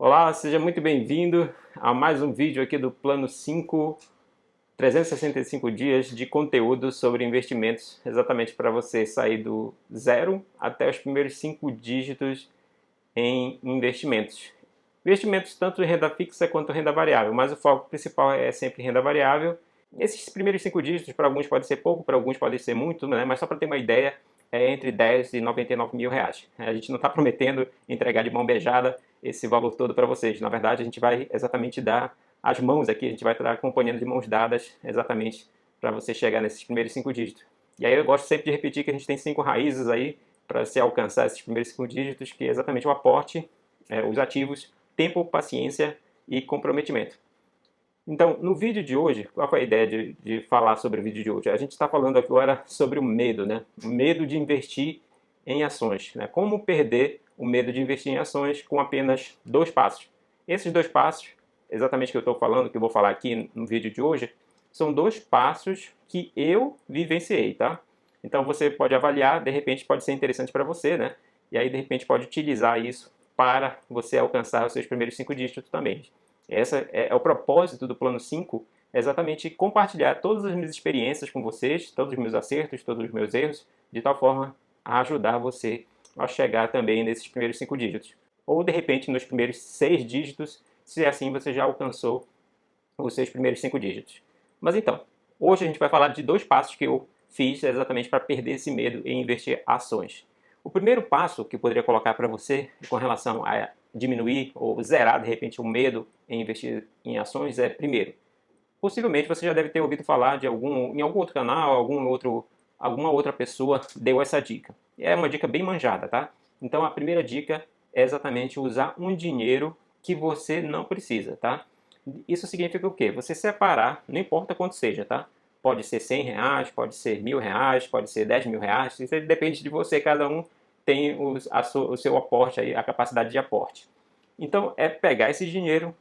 Olá, seja muito bem-vindo a mais um vídeo aqui do Plano 5, 365 dias de conteúdo sobre investimentos, exatamente para você sair do zero até os primeiros 5 dígitos em investimentos. Investimentos tanto em renda fixa quanto renda variável, mas o foco principal é sempre renda variável. Esses primeiros 5 dígitos, para alguns pode ser pouco, para alguns pode ser muito, né? Mas só para ter uma ideia, é entre 10 e 99 mil reais. A gente não está prometendo entregar de mão beijada esse valor todo para vocês. Na verdade, a gente vai exatamente dar as mãos aqui, a gente vai estar acompanhando de mãos dadas exatamente para você chegar nesses primeiros 5 dígitos. E aí eu gosto sempre de repetir que a gente tem 5 raízes aí para se alcançar esses primeiros 5 dígitos, que é exatamente o aporte, os ativos, tempo, paciência e comprometimento. Então, no vídeo de hoje, qual foi a ideia de falar sobre o vídeo de hoje? A gente está falando agora sobre o medo, né? O medo de investir em ações, né? Como perder o medo de investir em ações com apenas 2 passos. Esses 2 passos, exatamente que eu estou falando, que eu vou falar aqui no vídeo de hoje, são 2 passos que eu vivenciei, tá? Então você pode avaliar, de repente pode ser interessante para você, né? E aí de repente pode utilizar isso para você alcançar os seus primeiros 5 dígitos também. Esse é o propósito do Plano 5, é exatamente compartilhar todas as minhas experiências com vocês, todos os meus acertos, todos os meus erros, de tal forma a ajudar você a chegar também nesses primeiros 5 dígitos. Ou, de repente, nos primeiros 6 dígitos, se assim você já alcançou os seus primeiros 5 dígitos. Mas então, hoje a gente vai falar de 2 passos que eu fiz exatamente para perder esse medo em investir em ações. O primeiro passo que eu poderia colocar para você com relação a diminuir ou zerar de repente o medo em investir em ações é, primeiro, possivelmente você já deve ter ouvido falar de em algum outro canal, alguma outra pessoa deu essa dica. É uma dica bem manjada, tá? Então a primeira dica é exatamente usar um dinheiro que você não precisa, tá? Isso significa o quê? Você separar, não importa quanto seja, tá? Pode ser 100 reais, pode ser 1.000 reais, pode ser 10 mil reais, isso depende de você, cada um tem o seu aporte, aí, a capacidade de aporte. Então, é pegar esse dinheiro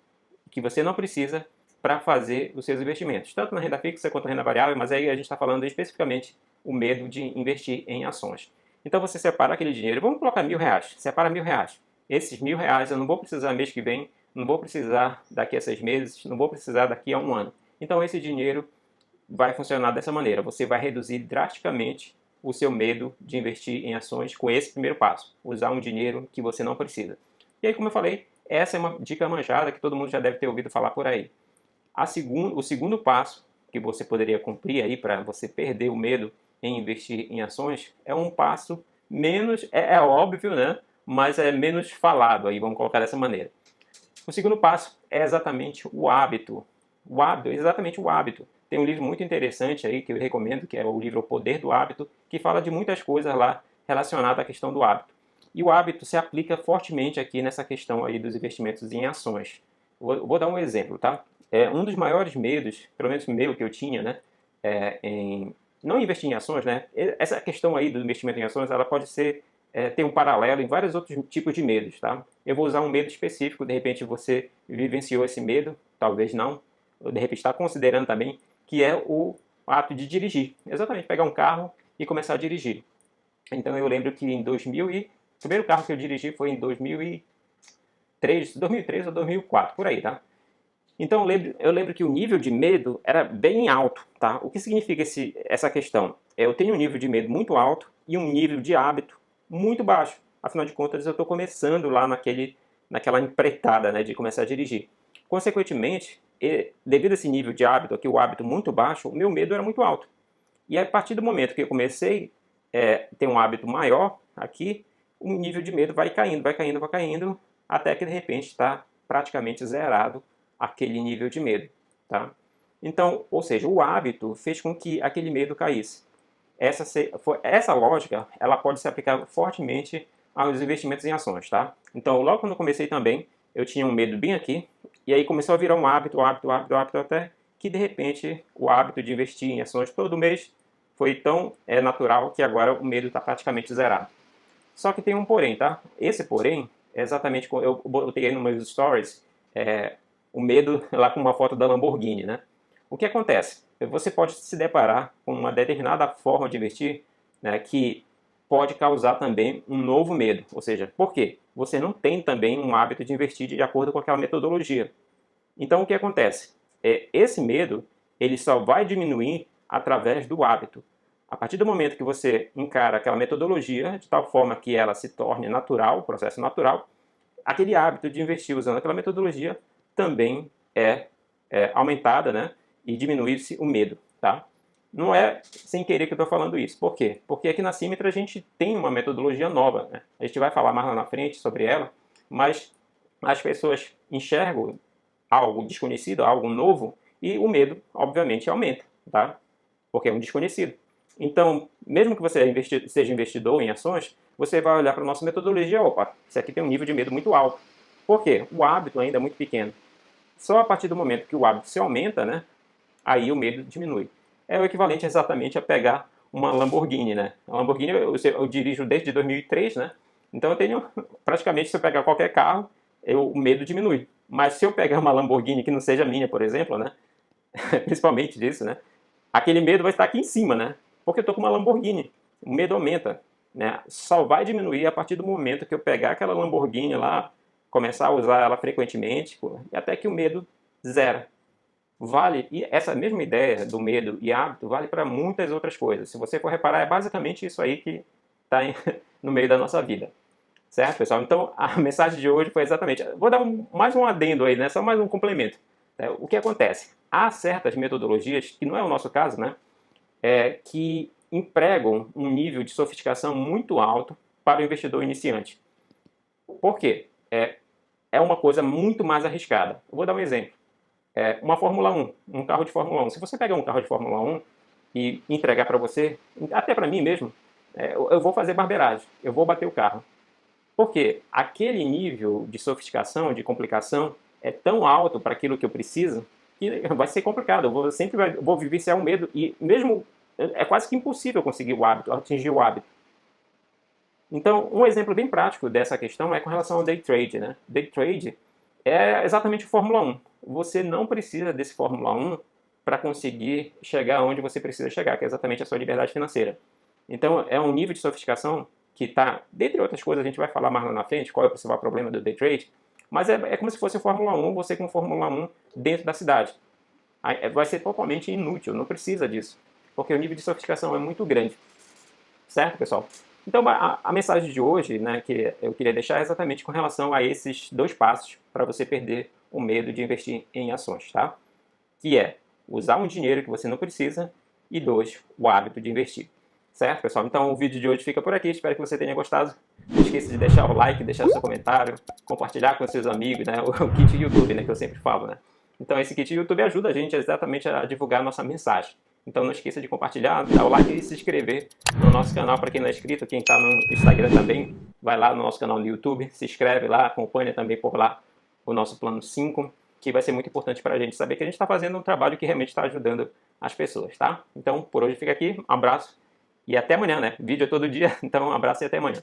que você não precisa para fazer os seus investimentos, tanto na renda fixa quanto na renda variável, mas aí a gente está falando especificamente o medo de investir em ações. Então, você separa aquele dinheiro, vamos colocar 1.000 reais, separa 1.000 reais. Esses 1.000 reais eu não vou precisar mês que vem, não vou precisar daqui a 6 meses, não vou precisar daqui a um ano. Então, esse dinheiro vai funcionar dessa maneira. Você vai reduzir drasticamente o seu medo de investir em ações com esse primeiro passo, usar um dinheiro que você não precisa. E aí, como eu falei, essa é uma dica manjada que todo mundo já deve ter ouvido falar por aí. O segundo passo que você poderia cumprir aí para você perder o medo em investir em ações é um passo menos, é óbvio, né? Mas é menos falado aí, vamos colocar dessa maneira. O segundo passo é exatamente o hábito. O hábito, exatamente o hábito. Tem um livro muito interessante aí que eu recomendo, que é o livro O Poder do Hábito, que fala de muitas coisas lá relacionadas à questão do hábito. E o hábito se aplica fortemente aqui nessa questão aí dos investimentos em ações. Vou dar um exemplo, tá? Um dos maiores medos, pelo menos meu que eu tinha, né, em não investir em ações, né? Essa questão aí do investimento em ações, ela pode ser tem um paralelo em vários outros tipos de medos, tá? Eu vou usar um medo específico, de repente você vivenciou esse medo, talvez não, ou de repente está considerando também, que é o ato de dirigir. Exatamente, pegar um carro e começar a dirigir. Então eu lembro que em 2000 o primeiro carro que eu dirigi foi em 2003 ou 2004, por aí, tá? Então eu lembro que o nível de medo era bem alto, tá? O que significa essa questão? Eu tenho um nível de medo muito alto e um nível de hábito muito baixo. Afinal de contas, eu estou começando lá naquela empreitada, né, de começar a dirigir. Consequentemente, devido a esse nível de hábito aqui, o hábito muito baixo, o meu medo era muito alto. E a partir do momento que eu comecei a ter um hábito maior aqui, o nível de medo vai caindo, vai caindo, vai caindo, até que de repente está praticamente zerado aquele nível de medo, tá? Então, ou seja, o hábito fez com que aquele medo caísse. Essa lógica, ela pode se aplicar fortemente aos investimentos em ações, tá? Então, logo quando eu comecei também, eu tinha um medo bem aqui, e aí começou a virar um hábito, até que de repente o hábito de investir em ações todo mês foi tão natural que agora o medo está praticamente zerado. Só que tem um porém, tá? Esse porém é exatamente como eu botei aí nos meus stories, o medo lá com uma foto da Lamborghini, né? O que acontece? Você pode se deparar com uma determinada forma de investir, né, que pode causar também um novo medo. Ou seja, por quê? Você não tem também um hábito de investir de acordo com aquela metodologia. Então, o que acontece? Esse medo, ele só vai diminuir através do hábito. A partir do momento que você encara aquela metodologia de tal forma que ela se torne natural, processo natural, aquele hábito de investir usando aquela metodologia também é aumentada, né? E diminui-se o medo, tá? Não é sem querer que eu estou falando isso. Por quê? Porque aqui na Symmetra a gente tem uma metodologia nova, né? A gente vai falar mais lá na frente sobre ela, mas as pessoas enxergam algo desconhecido, algo novo, e o medo, obviamente, aumenta, tá? Porque é um desconhecido. Então, mesmo que você seja investidor em ações, você vai olhar para a nossa metodologia, opa, isso aqui tem um nível de medo muito alto. Por quê? O hábito ainda é muito pequeno. Só a partir do momento que o hábito se aumenta, né, aí o medo diminui. É o equivalente exatamente a pegar uma Lamborghini, né? A Lamborghini eu dirijo desde 2003, né? Então eu tenho, praticamente, se eu pegar qualquer carro, o medo diminui. Mas se eu pegar uma Lamborghini que não seja minha, por exemplo, né? Principalmente disso, né? Aquele medo vai estar aqui em cima, né? Porque eu estou com uma Lamborghini. O medo aumenta, né? Só vai diminuir a partir do momento que eu pegar aquela Lamborghini lá, começar a usar ela frequentemente, e até que o medo zera. Vale, e essa mesma ideia do medo e hábito vale para muitas outras coisas. Se você for reparar, é basicamente isso aí que está no meio da nossa vida. Certo, pessoal? Então, a mensagem de hoje foi exatamente... Vou dar mais um adendo aí, né? Só mais um complemento. O que acontece? Há certas metodologias, que não é o nosso caso, né? Que empregam um nível de sofisticação muito alto para o investidor iniciante. Por quê? É uma coisa muito mais arriscada. Eu vou dar um exemplo. Uma Fórmula 1, um carro de Fórmula 1. Se você pegar um carro de Fórmula 1 e entregar para você, até para mim mesmo, eu vou fazer barbeiragem, eu vou bater o carro. Porque aquele nível de sofisticação, de complicação, é tão alto para aquilo que eu preciso, que vai ser complicado. Eu sempre vou vivenciar um medo, e mesmo é quase que impossível conseguir o hábito, atingir o hábito. Então, um exemplo bem prático dessa questão é com relação ao day trade, né? Day trade é exatamente o Fórmula 1. Você não precisa desse Fórmula 1 para conseguir chegar onde você precisa chegar, que é exatamente a sua liberdade financeira. Então, é um nível de sofisticação que está, dentre outras coisas, a gente vai falar mais lá na frente, qual é o principal problema do day trade, mas é como se fosse o Fórmula 1, você com o Fórmula 1 dentro da cidade. Vai ser totalmente inútil, não precisa disso, porque o nível de sofisticação é muito grande. Certo, pessoal? Então, a mensagem de hoje, né, que eu queria deixar é exatamente com relação a esses 2 passos para você perder o medo de investir em ações, tá? Que é usar um dinheiro que você não precisa e 2, o hábito de investir. Certo, pessoal? Então, o vídeo de hoje fica por aqui. Espero que você tenha gostado. Não esqueça de deixar o like, deixar o seu comentário, compartilhar com seus amigos, né? O kit YouTube, né, que eu sempre falo, né? Então, esse kit YouTube ajuda a gente exatamente a divulgar a nossa mensagem. Então não esqueça de compartilhar, dar o like e se inscrever no nosso canal. Para quem não é inscrito, quem está no Instagram também, vai lá no nosso canal no YouTube, se inscreve lá, acompanha também por lá o nosso plano 5, que vai ser muito importante para a gente saber que a gente está fazendo um trabalho que realmente está ajudando as pessoas, tá? Então, por hoje fica aqui, um abraço e até amanhã, né? Vídeo é todo dia, então um abraço e até amanhã.